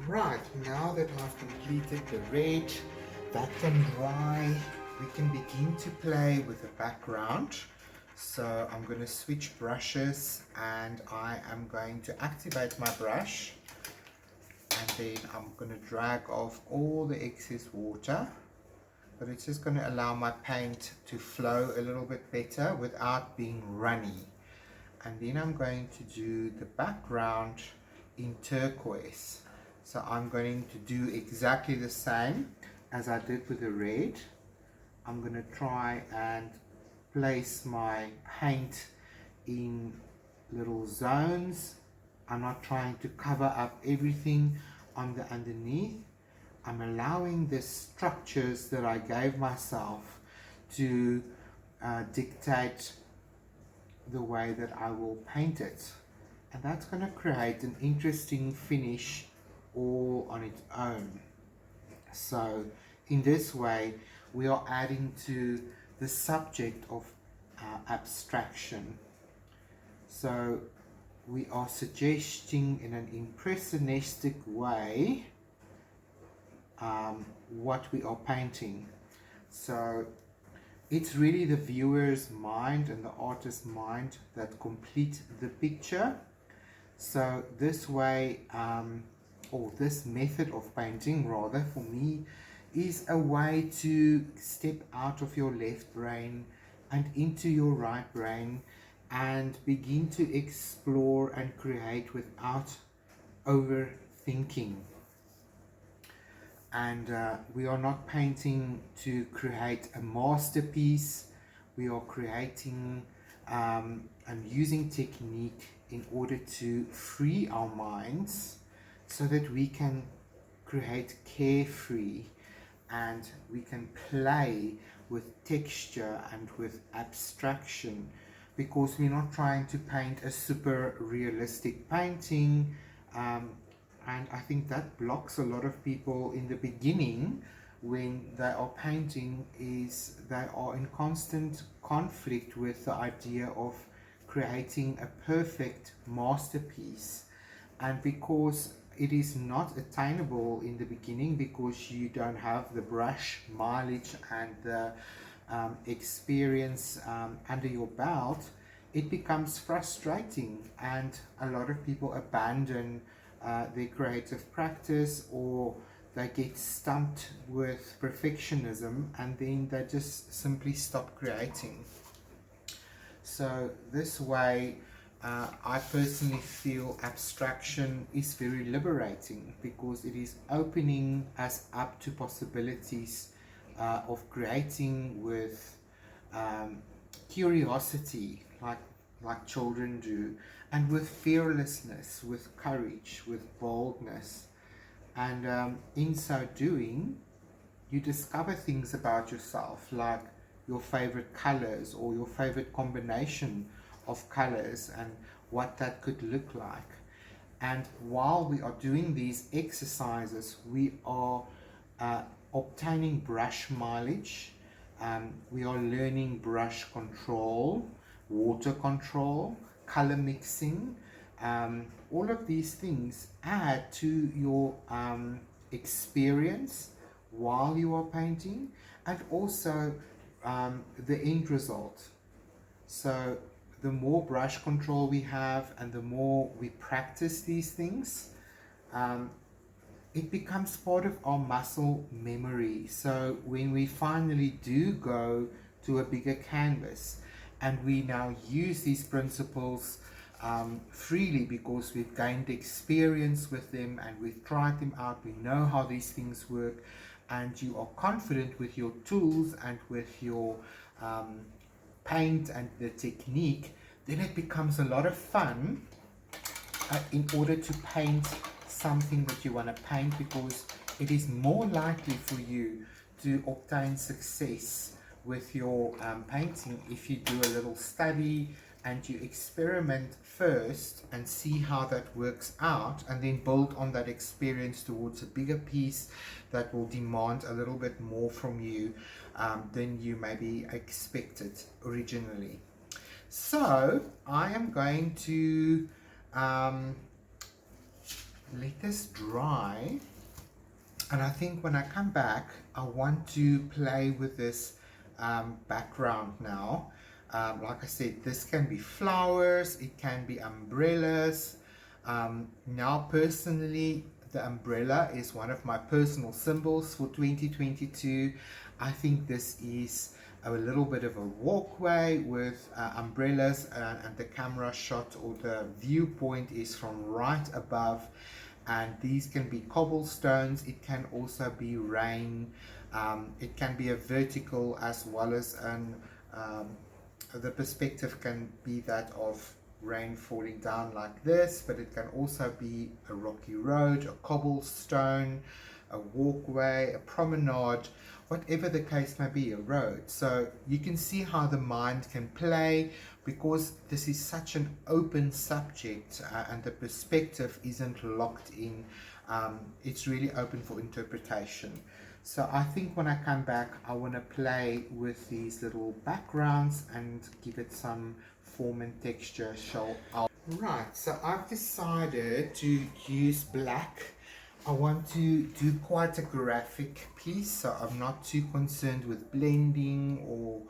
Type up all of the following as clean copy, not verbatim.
Right, now that I've completed the red, that can dry, we can begin to play with the background. So I'm going to switch brushes and I am going to activate my brush, and then I'm going to drag off all the excess water, but it's just going to allow my paint to flow a little bit better without being runny. And then I'm going to do the background in turquoise. So I'm going to do exactly the same as I did with the red. I'm going to try and place my paint in little zones. I'm not trying to cover up everything on the underneath. I'm allowing the structures that I gave myself to dictate the way that I will paint it, and that's going to create an interesting finish all on its own. So in this way we are adding to the subject of abstraction. So we are suggesting in an impressionistic way what we are painting. So it's really the viewer's mind and the artist's mind that complete the picture. So this way, or this method of painting rather, for me, is a way to step out of your left brain and into your right brain and begin to explore and create without overthinking. And we are not painting to create a masterpiece. We are creating and using technique in order to free our minds so that we can create carefree, and we can play with texture and with abstraction, because we're not trying to paint a super realistic painting. And I think that blocks a lot of people in the beginning when they are painting, is they are in constant conflict with the idea of creating a perfect masterpiece. And because it is not attainable in the beginning, because you don't have the brush mileage and the experience under your belt, it becomes frustrating, and a lot of people abandon their creative practice, or they get stumped with perfectionism, and then they just simply stop creating. So this way, I personally feel abstraction is very liberating, because it is opening us up to possibilities of creating with curiosity, like children do, and with fearlessness, with courage, with boldness. And in so doing, you discover things about yourself, like your favorite colors or your favorite combination of colors and what that could look like. And while we are doing these exercises, we are obtaining brush mileage. We are learning brush control, water control, color mixing. All of these things add to your experience while you are painting, and also the end result. So the more brush control we have and the more we practice these things, it becomes part of our muscle memory. So when we finally do go to a bigger canvas and we now use these principles freely, because we've gained experience with them and we've tried them out, we know how these things work, and you are confident with your tools and with your paint and the technique, then it becomes a lot of fun in order to paint something that you want to paint, because it is more likely for you to obtain success with your painting if you do a little study and you experiment first and see how that works out, and then build on that experience towards a bigger piece that will demand a little bit more from you than you maybe expected originally. So I am going to let this dry. And I think when I come back, I want to play with this background now. Like I said, this can be flowers, it can be umbrellas. Now personally, the umbrella is one of my personal symbols for 2022. I think this is a little bit of a walkway with umbrellas, and the camera shot or the viewpoint is from right above, and these can be cobblestones, it can also be rain, it can be a vertical as well as an the perspective can be that of rain falling down like this, but it can also be a rocky road, a cobblestone, a walkway, a promenade, whatever the case may be, a road. So you can see how the mind can play, because this is such an open subject and the perspective isn't locked in. It's really open for interpretation. So I think when I come back, I want to play with these little backgrounds and give it some form and texture. Right, so I've decided to use black. I want to do quite a graphic piece, so I'm not too concerned with blending or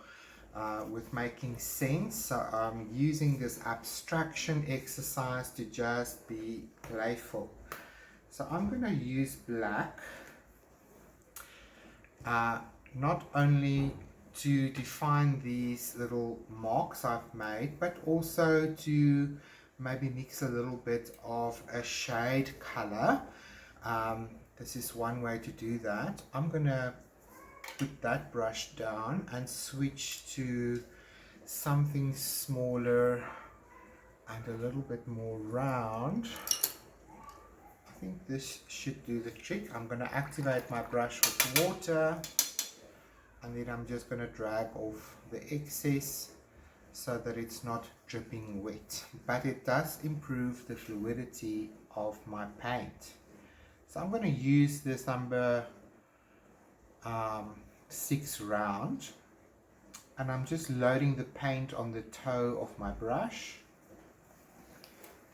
with making sense. So I'm using this abstraction exercise to just be playful. So I'm going to use black, not only to define these little marks I've made, but also to maybe mix a little bit of a shade color. This is one way to do that. I'm gonna put that brush down and switch to something smaller and a little bit more round. I think this should do the trick. I'm gonna activate my brush with water, and then I'm just gonna drag off the excess so that it's not dripping wet, but it does improve the fluidity of my paint. So I'm going to use this number 6 round, and I'm just loading the paint on the toe of my brush,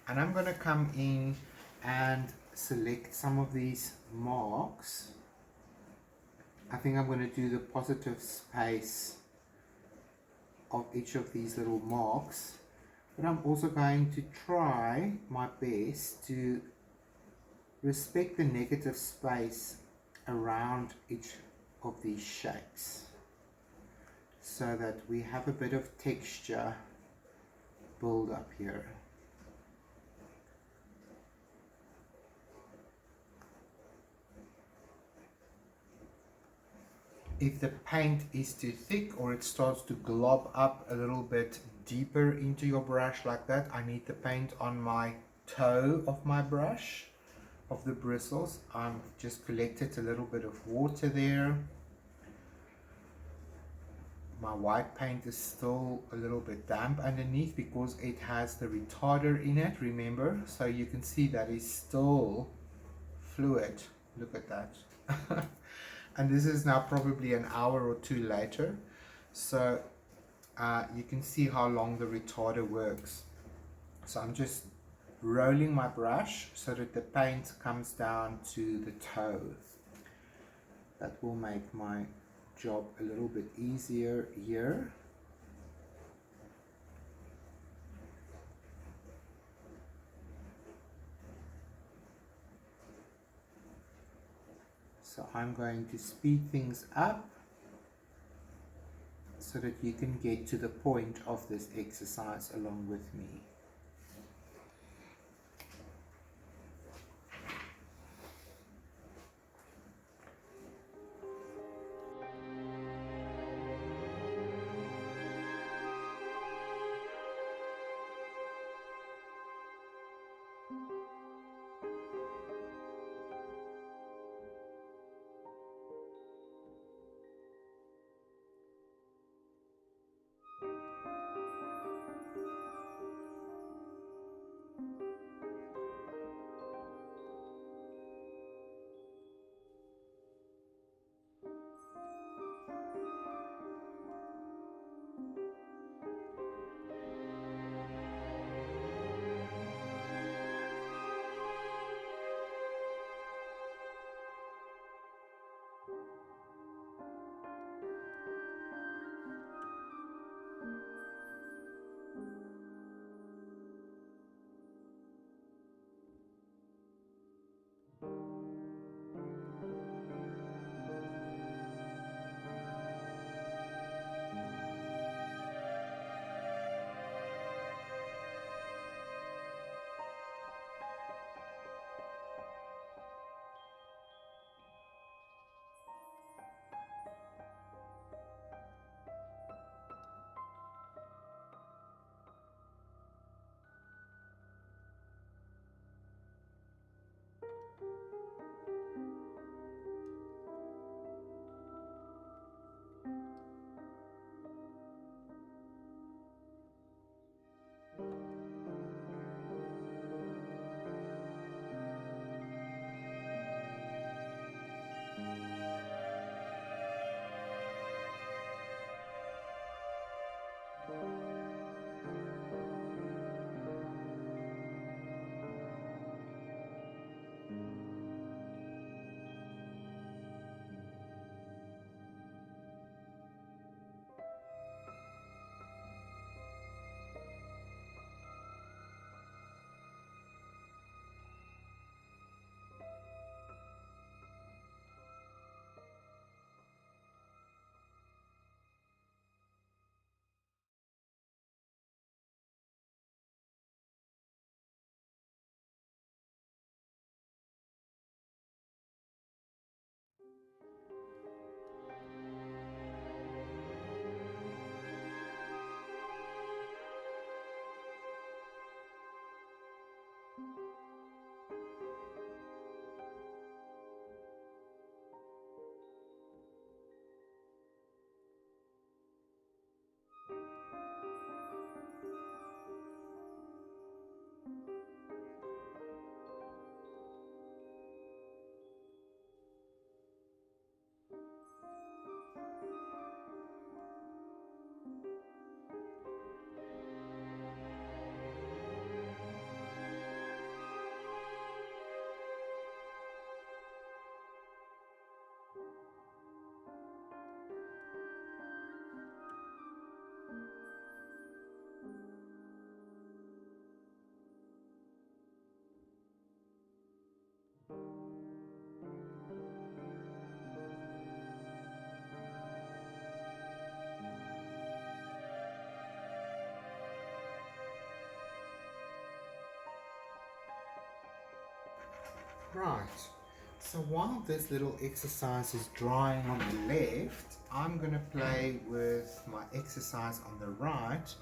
and I'm going to come in and select some of these marks. I think I'm going to do the positive space of each of these little marks, but I'm also going to try my best to respect the negative space around each of these shapes so that we have a bit of texture build up here. If the paint is too thick or it starts to glob up a little bit deeper into your brush like that, I need the paint on my toe of my brush, of the bristles. I've just collected a little bit of water there. My white paint is still a little bit damp underneath because it has the retarder in it, remember? So you can see that it's still fluid. Look at that. And this is now probably an hour or two later, so you can see how long the retarder works. So I'm just rolling my brush so that the paint comes down to the toe. That will make my job a little bit easier here. So I'm going to speed things up so that you can get to the point of this exercise along with me. Right, so while this little exercise is drying on the left, I'm going to play with my exercise on the right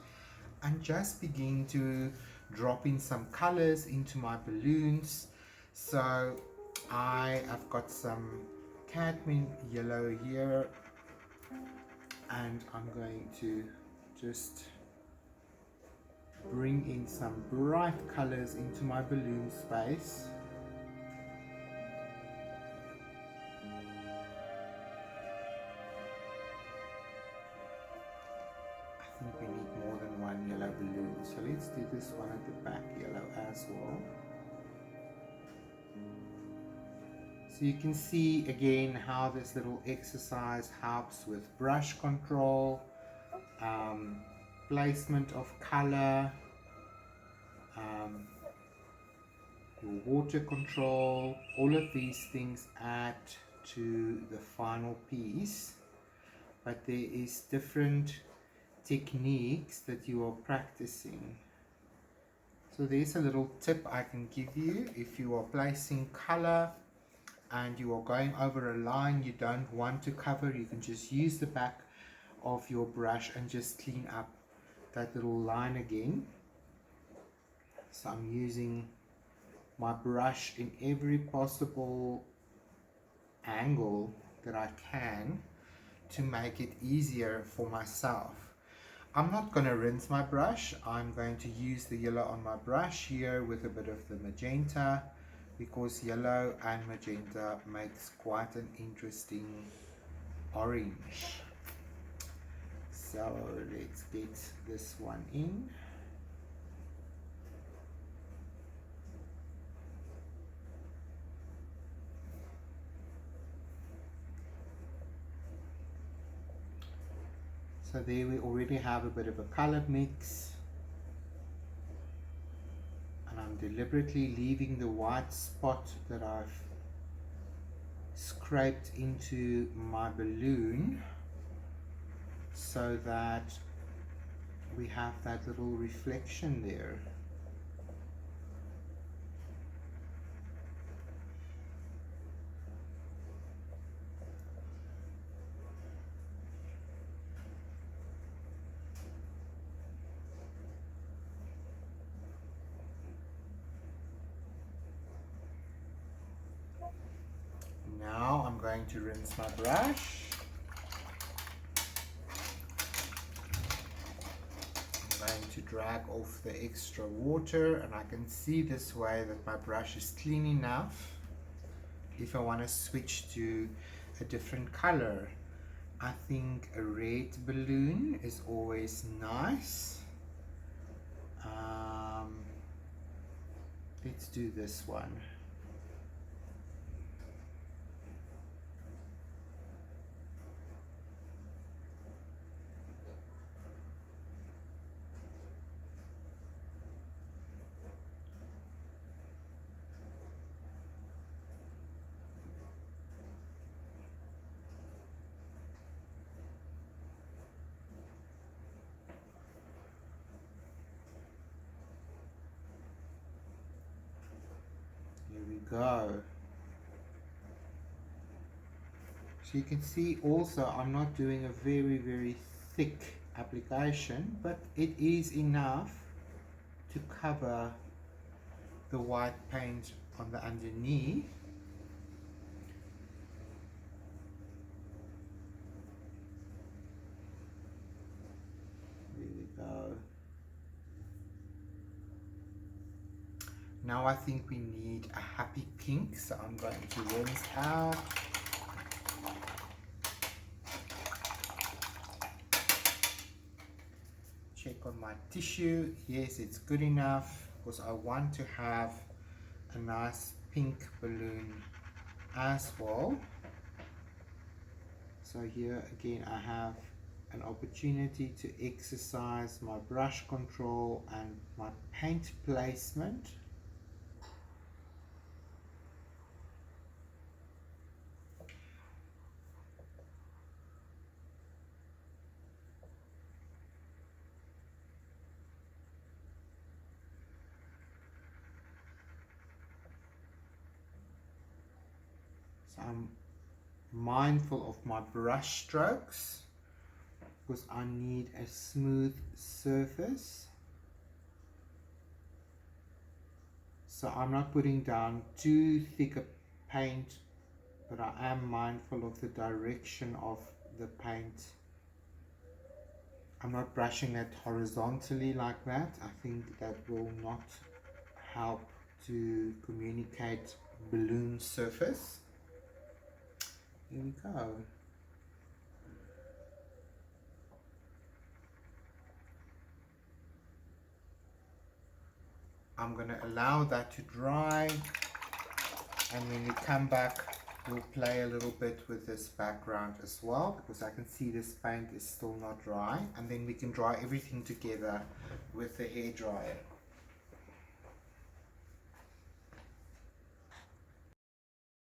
and just begin to drop in some colors into my balloons. So I have got some cadmium yellow here, and I'm going to just bring in some bright colors into my balloon space. I think we need more than one yellow balloon, so let's do this one at the back yellow as well. So you can see again how this little exercise helps with brush control, placement of color, your water control. All of these things add to the final piece, but there is different techniques that you are practicing. So there's a little tip I can give you. If you are placing color and you are going over a line you don't want to cover, you can just use the back of your brush and just clean up that little line again. So I'm using my brush in every possible angle that I can to make it easier for myself. I'm not going to rinse my brush. I'm going to use the yellow on my brush here with a bit of the magenta, because yellow and magenta makes quite an interesting orange. So let's get this one in. So there we already have a bit of a color mix, and I'm deliberately leaving the white spot that I've scraped into my balloon so that we have that little reflection there. Now I'm going to rinse my brush. I'm going to drag off the extra water, and I can see this way that my brush is clean enough. If I want to switch to a different color, I think a red balloon is always nice. Let's do this one. Here we go. So you can see also I'm not doing a very thick application, but it is enough to cover the white paint on the underneath. There we go. Now I think we need a happy pink, so I'm going to rinse out. Check on my tissue. Yes, it's good enough, because I want to have a nice pink balloon as well. So here again I have an opportunity to exercise my brush control and my paint placement. I'm mindful of my brush strokes because I need a smooth surface. So I'm not putting down too thick a paint, but I am mindful of the direction of the paint. I'm not brushing it horizontally like that. I think that will not help to communicate balloon surface. Here we go. I'm going to allow that to dry, and when we come back we'll play a little bit with this background as well, because I can see this paint is still not dry, and then we can dry everything together with the hairdryer.